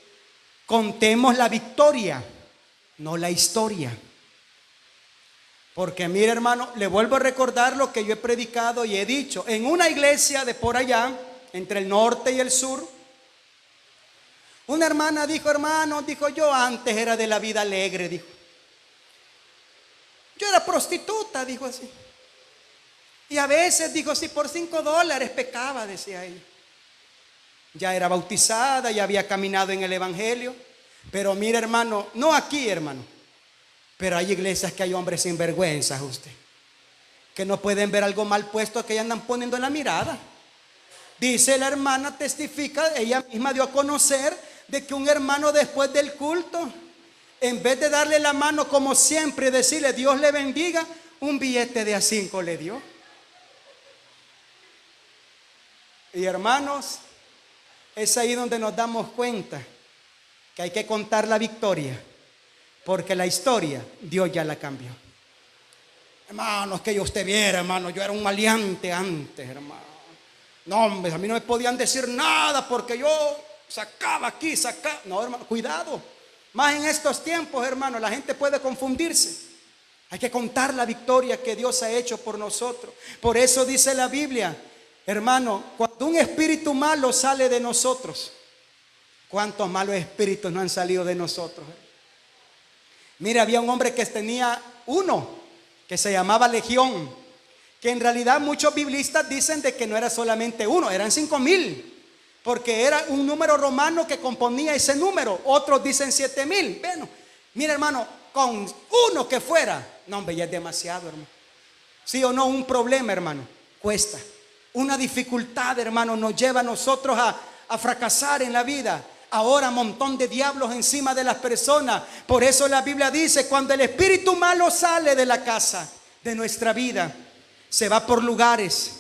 contemos la victoria, no la historia. Porque mire, hermano, le vuelvo a recordar lo que yo he predicado y he dicho. En una iglesia de por allá, entre el norte y el sur, Una hermana dijo, hermano, dijo, yo antes era de la vida alegre, dijo. Yo era prostituta, dijo así. Y a veces, dijo, si por $5 pecaba, decía ella. Ya era bautizada, ya había caminado en el evangelio. Pero mira, hermano, no aquí, hermano, pero hay iglesias que hay hombres sinvergüenzas, usted, que no pueden ver algo mal puesto que ya andan poniendo en la mirada. Dice la hermana, testifica, ella misma dio a conocer de que un hermano después del culto, en vez de darle la mano como siempre y decirle Dios le bendiga, un billete de A5 le dio. Y hermanos, es ahí donde nos damos cuenta que hay que contar la victoria, porque la historia Dios ya la cambió. Hermanos, que yo usted viera, hermano, yo era un maleante antes, hermano. No, hombre, a mí no me podían decir nada porque yo sacaba aquí, sacaba. No, hermano, cuidado. Más en estos tiempos, hermano, la gente puede confundirse. Hay que contar la victoria que Dios ha hecho por nosotros. Por eso dice la Biblia, hermano, cuando un espíritu malo sale de nosotros, ¿cuántos malos espíritus no han salido de nosotros? Mira, había un hombre que tenía uno, que se llamaba Legión, que en realidad muchos biblistas dicen de que no era solamente uno, eran 5,000, porque era un número romano que componía ese número. Otros dicen 7,000. Bueno, mira, hermano, con uno que fuera, no, hombre, ya es demasiado, hermano. Sí o no, un problema, hermano, cuesta. Una dificultad, hermano, nos lleva a nosotros a fracasar en la vida. Ahora montón de diablos encima de las personas. Por eso la Biblia dice, cuando el espíritu malo sale de la casa, de nuestra vida, se va por lugares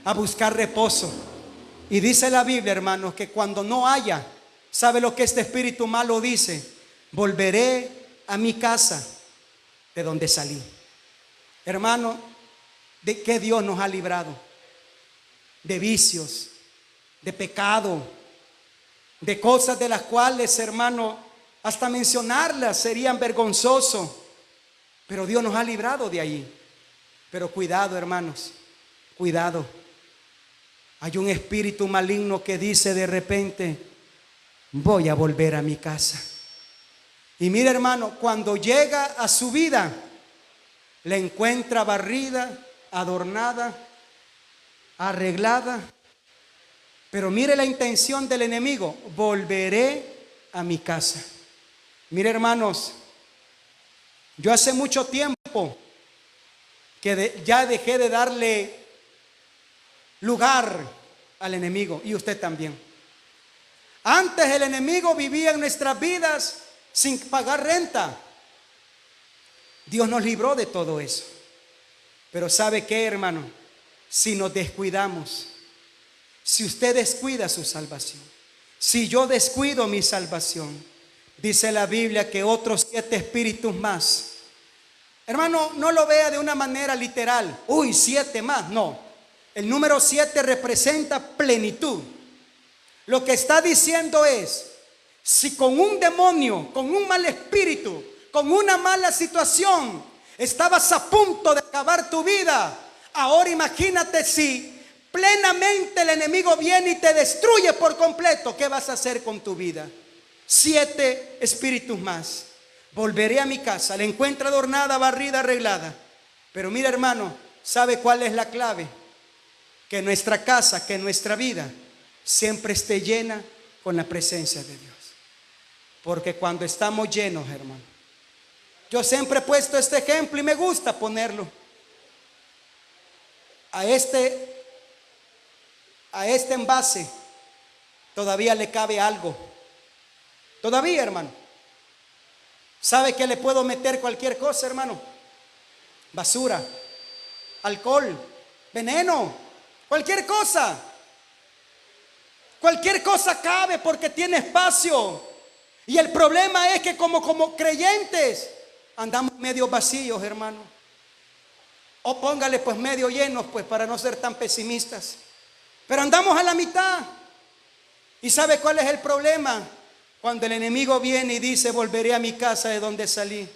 a buscar reposo. Y dice la Biblia, hermanos, que cuando no haya, ¿sabe lo que este espíritu malo dice? Volveré a mi casa de donde salí. Hermano, ¿de qué Dios nos ha librado? De vicios, de pecado, de cosas de las cuales, hermano, hasta mencionarlas serían vergonzoso. Pero Dios nos ha librado de allí. Pero cuidado, hermanos, cuidado. Hay un espíritu maligno que dice de repente, voy a volver a mi casa. Y mira, hermano, cuando llega a su vida, la encuentra barrida, adornada, arreglada. Pero mire la intención del enemigo, volveré a mi casa. Mire, hermanos, yo hace mucho tiempo que ya dejé de darle lugar al enemigo, y usted también. Antes el enemigo vivía en nuestras vidas sin pagar renta. Dios nos libró de todo eso. Pero ¿sabe qué, hermano? Si nos descuidamos, si usted descuida su salvación, si yo descuido mi salvación, dice la Biblia que otros 7 espíritus más. Hermano, no lo vea de una manera literal. Uy, 7 más. No. El número 7 representa plenitud. Lo que está diciendo es, si con un demonio, con un mal espíritu, con una mala situación, estabas a punto de acabar tu vida, ahora imagínate si plenamente el enemigo viene y te destruye por completo. ¿Qué vas a hacer con tu vida? 7 espíritus más. Volveré a mi casa, la encuentro adornada, barrida, arreglada. Pero mira, hermano, ¿sabe cuál es la clave? Que nuestra casa, que nuestra vida siempre esté llena con la presencia de Dios. Porque cuando estamos llenos, hermano, yo siempre he puesto este ejemplo y me gusta ponerlo. A este envase todavía le cabe algo. Todavía, hermano. ¿Sabe que le puedo meter cualquier cosa, hermano? Basura, alcohol, veneno, cualquier cosa. Cualquier cosa cabe porque tiene espacio. Y el problema es que como creyentes andamos medio vacíos, hermano. O póngale pues medio llenos, pues, para no ser tan pesimistas. Pero andamos a la mitad. ¿Y sabe cuál es el problema? Cuando el enemigo viene y dice, volveré a mi casa de donde salí.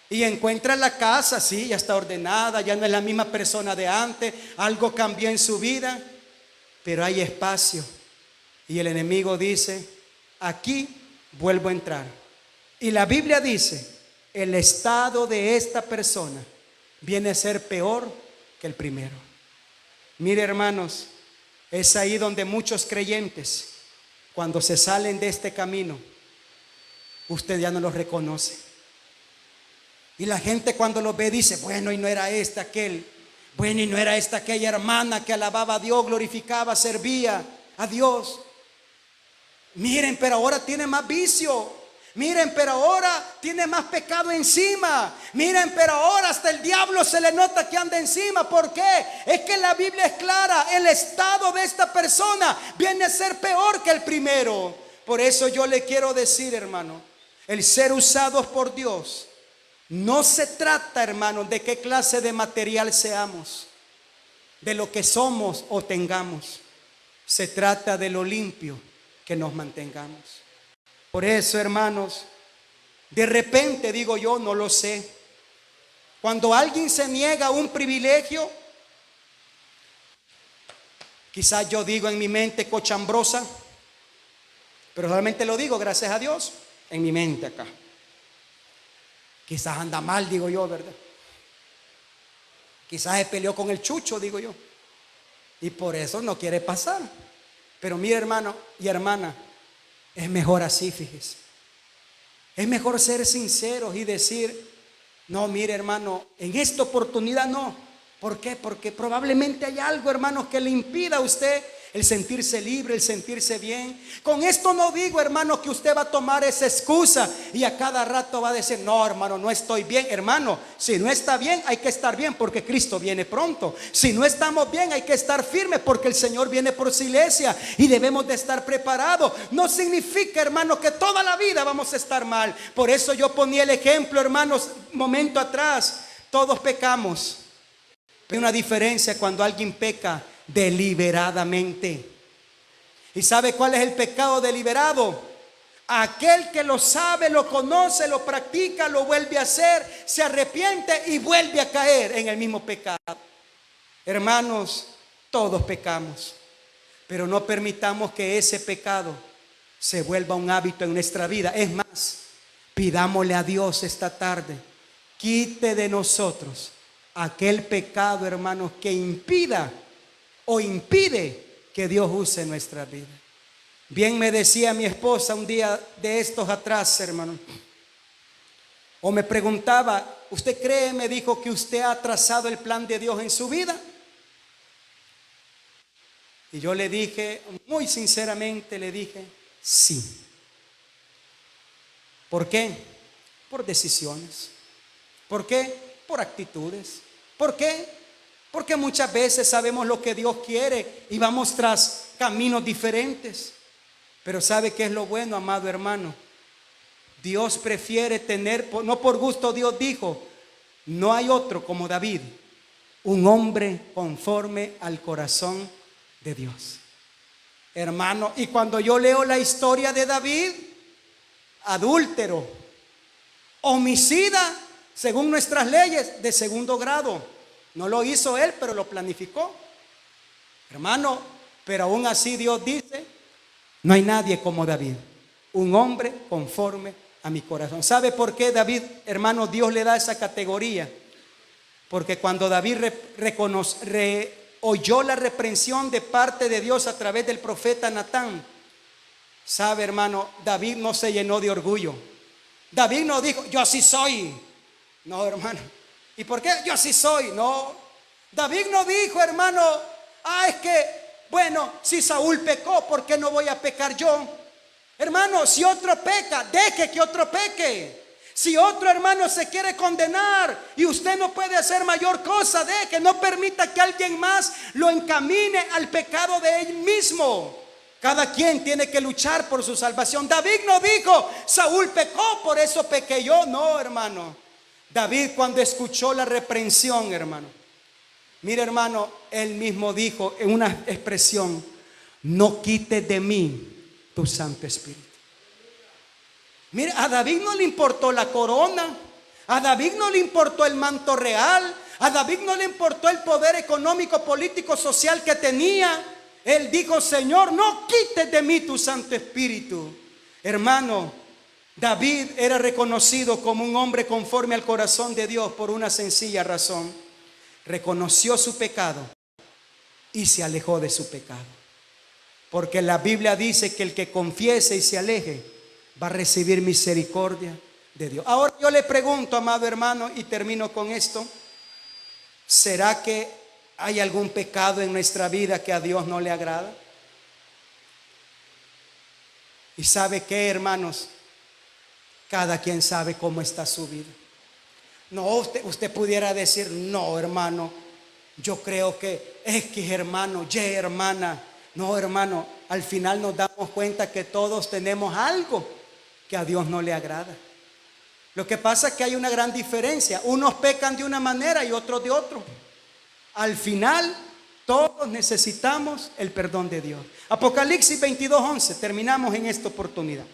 Y encuentra la casa, sí, ya está ordenada, ya no es la misma persona de antes, algo cambió en su vida, pero hay espacio. Y el enemigo dice, aquí vuelvo a entrar. Y la Biblia dice, el estado de esta persona viene a ser peor que el primero. Mire, hermanos, es ahí donde muchos creyentes, cuando se salen de este camino, usted ya no los reconoce. Y la gente cuando los ve dice, bueno, y no era aquel, bueno, y no era aquella hermana que alababa a Dios, glorificaba, servía a Dios. Miren, pero ahora tiene más vicio. Miren, pero ahora tiene más pecado encima. Miren, pero ahora hasta el diablo se le nota que anda encima. ¿Por qué? Es que la Biblia es clara. El estado de esta persona viene a ser peor que el primero. Por eso yo le quiero decir, hermano, el ser usados por Dios no se trata, hermano, de qué clase de material seamos, de lo que somos o tengamos. Se trata de lo limpio que nos mantengamos. Por eso, hermanos, de repente digo yo, no lo sé, cuando alguien se niega a un privilegio, quizás yo digo en mi mente cochambrosa, pero realmente lo digo, gracias a Dios, en mi mente acá. Quizás anda mal, digo yo, ¿verdad? Quizás se peleó con el chucho, digo yo, y por eso no quiere pasar. Pero mire, hermano y hermana, es mejor así, fíjese. Es mejor ser sinceros y decir, no, mire, hermano, en esta oportunidad no. ¿Por qué? Porque probablemente hay algo, hermanos, que le impida a usted el sentirse libre, el sentirse bien. Con esto no digo, hermano, que usted va a tomar esa excusa y a cada rato va a decir, no, hermano, no estoy bien. Hermano, si no está bien, hay que estar bien porque Cristo viene pronto. Si no estamos bien, hay que estar firmes porque el Señor viene por su iglesia y debemos de estar preparados. No significa, hermano, que toda la vida vamos a estar mal. Por eso yo ponía el ejemplo, hermanos, momento atrás. Todos pecamos. Hay una diferencia cuando alguien peca deliberadamente. ¿Y sabe cuál es el pecado deliberado? Aquel que lo sabe, lo conoce, lo practica, lo vuelve a hacer, se arrepiente y vuelve a caer en el mismo pecado. Hermanos, todos pecamos, pero no permitamos que ese pecado se vuelva un hábito en nuestra vida. Es más, pidámosle a Dios esta tarde, quite de nosotros aquel pecado, hermanos, que impida o impide que Dios use nuestra vida. Bien me decía mi esposa un día de estos atrás, hermano, o me preguntaba, ¿usted cree, me dijo, que usted ha trazado el plan de Dios en su vida? Y yo le dije, muy sinceramente le dije, sí. ¿Por qué? Por decisiones. ¿Por qué? Por actitudes. ¿Por qué? Porque muchas veces sabemos lo que Dios quiere y vamos tras caminos diferentes. Pero ¿sabe qué es lo bueno, amado hermano? Dios prefiere tener, no por gusto Dios dijo, no hay otro como David, un hombre conforme al corazón de Dios. Hermano, y cuando yo leo la historia de David, adúltero, homicida, según nuestras leyes, de segundo grado. No lo hizo él, pero lo planificó. Hermano, pero aún así Dios dice, no hay nadie como David, un hombre conforme a mi corazón. ¿Sabe por qué David, hermano, Dios le da esa categoría? Porque cuando David oyó la reprensión de parte de Dios a través del profeta Natán, sabe, hermano, David no se llenó de orgullo. David no dijo, yo así soy. No, hermano. ¿Y por qué? Yo así soy. No. David no dijo, hermano, es que, bueno, si Saúl pecó, ¿por qué no voy a pecar yo? Hermano, si otro peca, deje que otro peque. Si otro hermano se quiere condenar y usted no puede hacer mayor cosa, deje, no permita que alguien más lo encamine al pecado de él mismo. Cada quien tiene que luchar por su salvación. David no dijo, Saúl pecó, por eso pequé yo. No, hermano. David, cuando escuchó la reprensión, hermano, mire, hermano, él mismo dijo en una expresión, no quites de mí tu Santo Espíritu. Mire, a David no le importó la corona, a David no le importó el manto real, a David no le importó el poder económico, político, social que tenía. Él dijo, Señor, no quites de mí tu Santo Espíritu. Hermano, David era reconocido como un hombre conforme al corazón de Dios por una sencilla razón. Reconoció su pecado y se alejó de su pecado. Porque la Biblia dice que el que confiese y se aleje va a recibir misericordia de Dios. Ahora yo le pregunto, amado hermano, y termino con esto: ¿será que hay algún pecado en nuestra vida que a Dios no le agrada? ¿Y sabe qué, hermanos? Cada quien sabe cómo está su vida. No, usted pudiera decir: no, hermano, yo creo que X hermano, Y hermana. No, hermano, al final nos damos cuenta que todos tenemos algo que a Dios no le agrada. Lo que pasa es que hay una gran diferencia. Unos pecan de una manera y otros de otro. Al final, todos necesitamos el perdón de Dios. Apocalipsis 22:11, terminamos en esta oportunidad.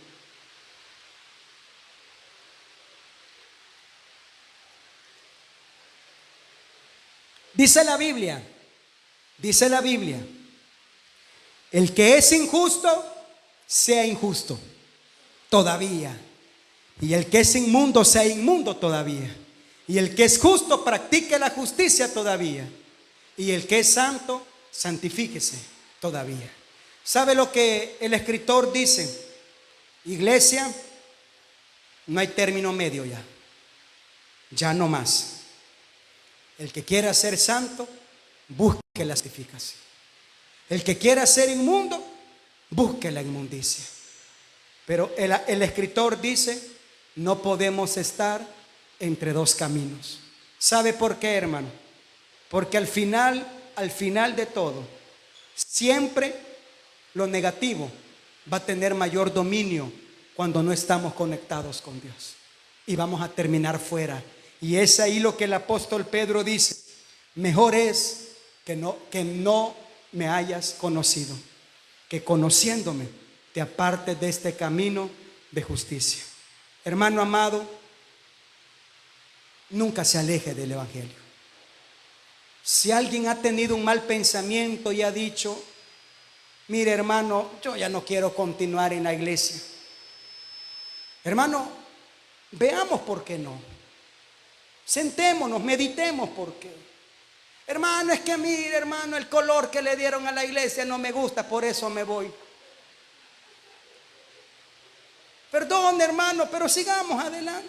Dice la Biblia, el que es injusto, sea injusto todavía. Y el que es inmundo, sea inmundo todavía. Y el que es justo, practique la justicia todavía. Y el que es santo, santifíquese todavía. ¿Sabe lo que el escritor dice? Iglesia, no hay término medio ya. Ya no más. El que quiera ser santo, busque la santificación. El que quiera ser inmundo, busque la inmundicia. Pero el escritor dice: no podemos estar entre dos caminos. ¿Sabe por qué, hermano? Porque al final de todo, siempre lo negativo va a tener mayor dominio cuando no estamos conectados con Dios. Y vamos a terminar fuera. Y es ahí lo que el apóstol Pedro dice: mejor es que no me hayas conocido, que conociéndome te apartes de este camino de justicia. Hermano amado, nunca se aleje del evangelio. Si alguien ha tenido un mal pensamiento y ha dicho: mire, hermano, yo ya no quiero continuar en la iglesia. Hermano, veamos por qué no. Sentémonos, meditemos por qué. Hermano, es que mire, hermano, el color que le dieron a la iglesia no me gusta, por eso me voy. Perdón, hermano, pero sigamos adelante.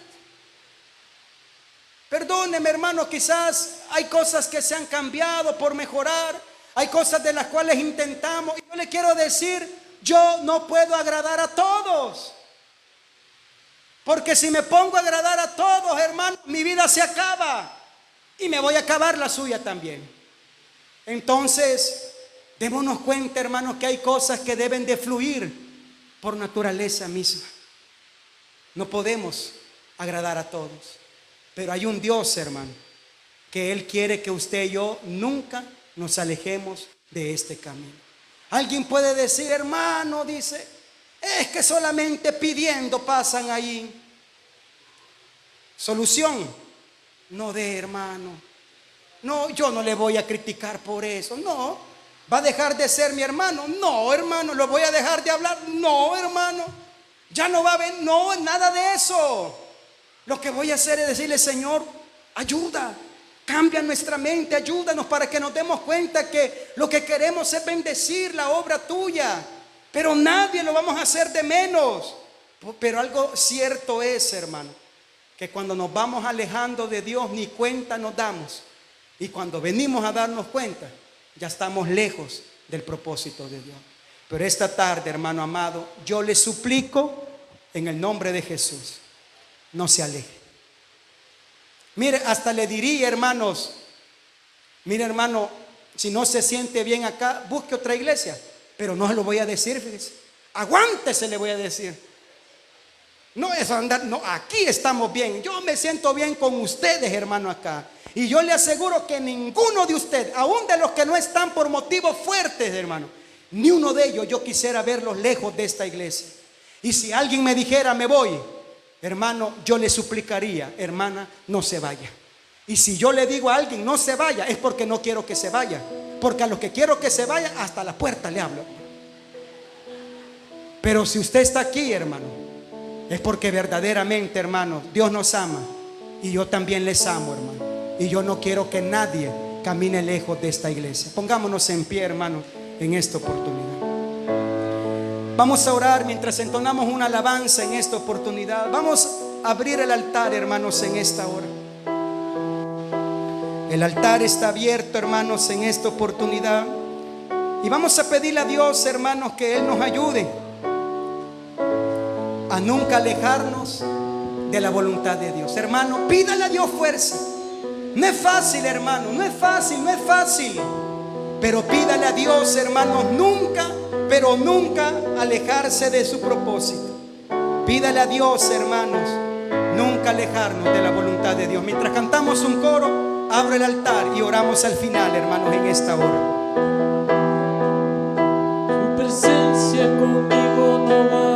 Perdóneme, hermano, quizás hay cosas que se han cambiado por mejorar. Hay cosas de las cuales intentamos. Y yo le quiero decir: yo no puedo agradar a todos. Porque si me pongo a agradar a todos, hermano, mi vida se acaba. Y me voy a acabar la suya también. Entonces, démonos cuenta, hermano, que hay cosas que deben de fluir por naturaleza misma. No podemos agradar a todos. Pero hay un Dios, hermano, que Él quiere que usted y yo nunca nos alejemos de este camino. Alguien puede decir: hermano, dice, es que solamente pidiendo pasan ahí. Solución: no dé, hermano. No, yo no le voy a criticar por eso. No, ¿va a dejar de ser mi hermano? No, hermano. ¿Lo voy a dejar de hablar? No, hermano. Ya no va a venir. No, nada de eso. Lo que voy a hacer es decirle: Señor, ayuda, cambia nuestra mente, ayúdanos para que nos demos cuenta que lo que queremos es bendecir la obra tuya, pero nadie lo vamos a hacer de menos. Pero algo cierto es, hermano, que cuando nos vamos alejando de Dios ni cuenta nos damos, y cuando venimos a darnos cuenta ya estamos lejos del propósito de Dios. Pero esta tarde, hermano amado, yo le suplico en el nombre de Jesús: no se aleje. Mire, hasta le diría, hermanos, mire, hermano, si no se siente bien acá, busque otra iglesia. Pero no se lo voy a decir, fíjese. Aguántese, le voy a decir. No es andar, no, aquí estamos bien. Yo me siento bien con ustedes, hermano, acá. Y yo le aseguro que ninguno de ustedes, aún de los que no están por motivos fuertes, hermano, ni uno de ellos yo quisiera verlos lejos de esta iglesia. Y si alguien me dijera: me voy, hermano, yo le suplicaría: hermana, no se vaya. Y si yo le digo a alguien: no se vaya, es porque no quiero que se vaya. Porque a los que quiero que se vaya, hasta la puerta le hablo. Pero si usted está aquí, hermano, es porque verdaderamente, hermano, Dios nos ama y yo también les amo, hermano. Y yo no quiero que nadie camine lejos de esta iglesia. Pongámonos en pie, hermano, en esta oportunidad. Vamos a orar mientras entonamos una alabanza en esta oportunidad. Vamos a abrir el altar, hermanos, en esta hora. El altar está abierto, hermanos, en esta oportunidad. Y vamos a pedirle a Dios, hermanos, que Él nos ayude a nunca alejarnos de la voluntad de Dios. Hermano, pídale a Dios fuerza. No es fácil, hermano, no es fácil, no es fácil. Pero pídale a Dios, hermanos, nunca, pero nunca alejarse de su propósito. Pídale a Dios, hermanos, nunca alejarnos de la voluntad de Dios. Mientras cantamos un coro, abro el altar y oramos al final, hermanos, en esta hora. Tu presencia conmigo no va.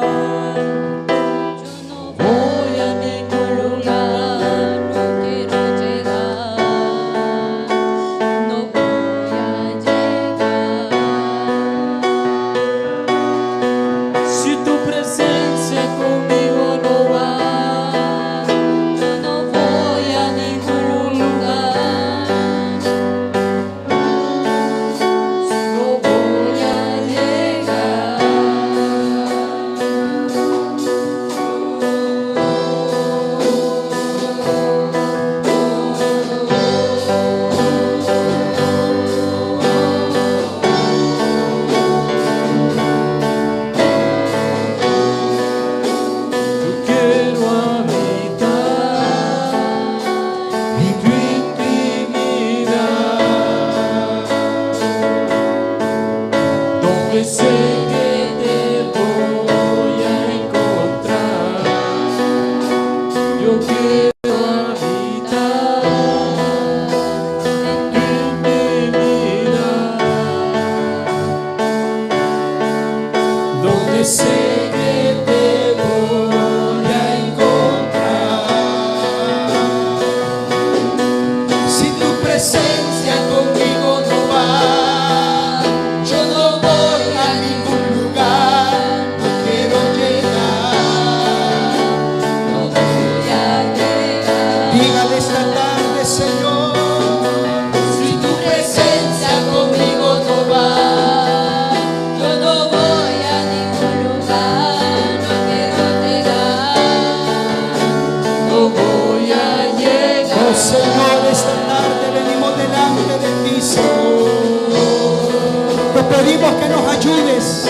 Pedimos que nos ayudes.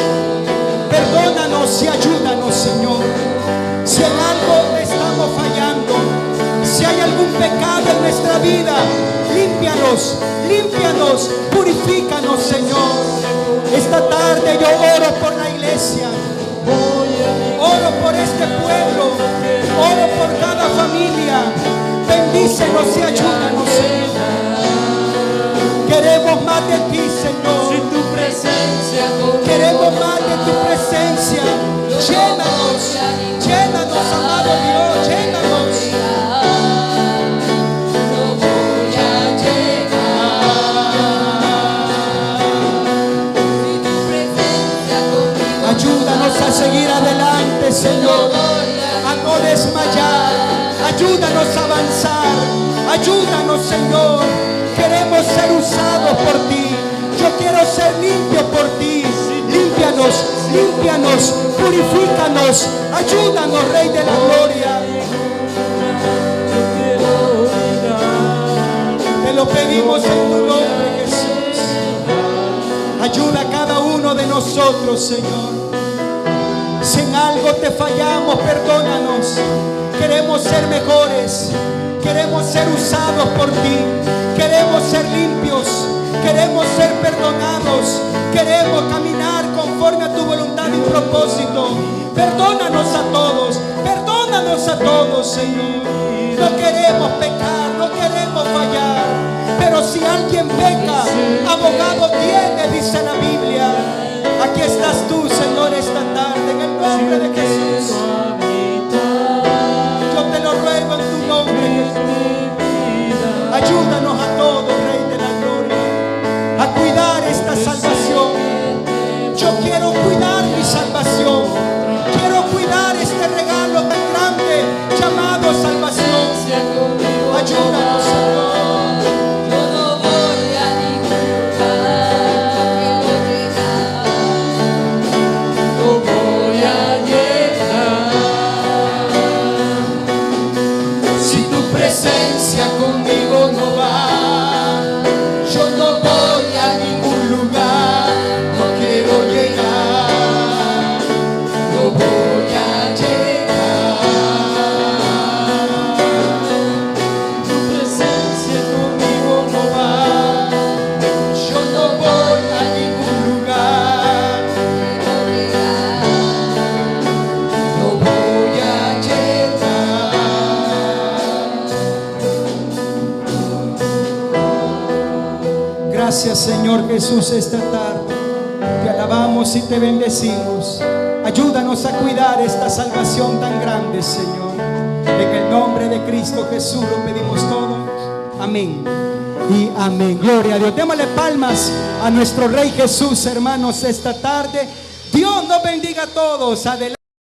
Perdónanos y ayúdanos, Señor. Si en algo estamos fallando, si hay algún pecado en nuestra vida, límpianos, límpianos, purifícanos, Señor. Esta tarde yo oro por la iglesia, oro por este pueblo, oro por cada familia. Bendícenos y ayúdanos, Señor. Queremos más de ti, Señor. Queremos más de tu presencia. Llénanos, llénanos, amado Dios, llénanos. Ayúdanos a seguir adelante, Señor, a no desmayar. Ayúdanos a avanzar. Ayúdanos, Señor. Queremos ser usados por ti. Yo quiero ser limpio por ti. Límpianos, límpianos, purifícanos. Ayúdanos, Rey de la Gloria. Te lo pedimos en tu nombre, Jesús. Ayuda a cada uno de nosotros, Señor. Si en algo te fallamos, perdónanos. Queremos ser mejores. Queremos ser usados por ti. Queremos ser limpios. Queremos ser perdonados. Queremos caminar conforme a tu voluntad y propósito. Perdónanos a todos. Perdónanos a todos, Señor. No queremos pecar, no queremos fallar. Pero si alguien peca, abogado tiene, dice la Biblia. Aquí estás tú, Señor, esta tarde, en el nombre de Jesús. Yo te lo ruego en tu nombre, Jesús. Ayúdanos a todos, Rey de la Gloria, a cuidar esta salvación. Yo quiero cuidar mi salvación. Quiero cuidar este regalo que necesitamos, Señor. Yo no voy a ningún lugar, no voy a llegar. Si tu presencia conmigo no va, yo no voy a ningún lugar, no quiero llegar, no voy a llegar. Tu presencia conmigo no va, yo no voy a ningún lugar, no voy a llegar. Gracias, Señor Jesús, esta tarde. Te alabamos y te bendecimos. Ayúdanos a cuidar esta salvación tan grande, Señor. En el nombre de Cristo Jesús lo pedimos todo. Amén y amén. Gloria a Dios. Démosle palmas a nuestro Rey Jesús, hermanos, esta tarde. Dios nos bendiga a todos. Adelante.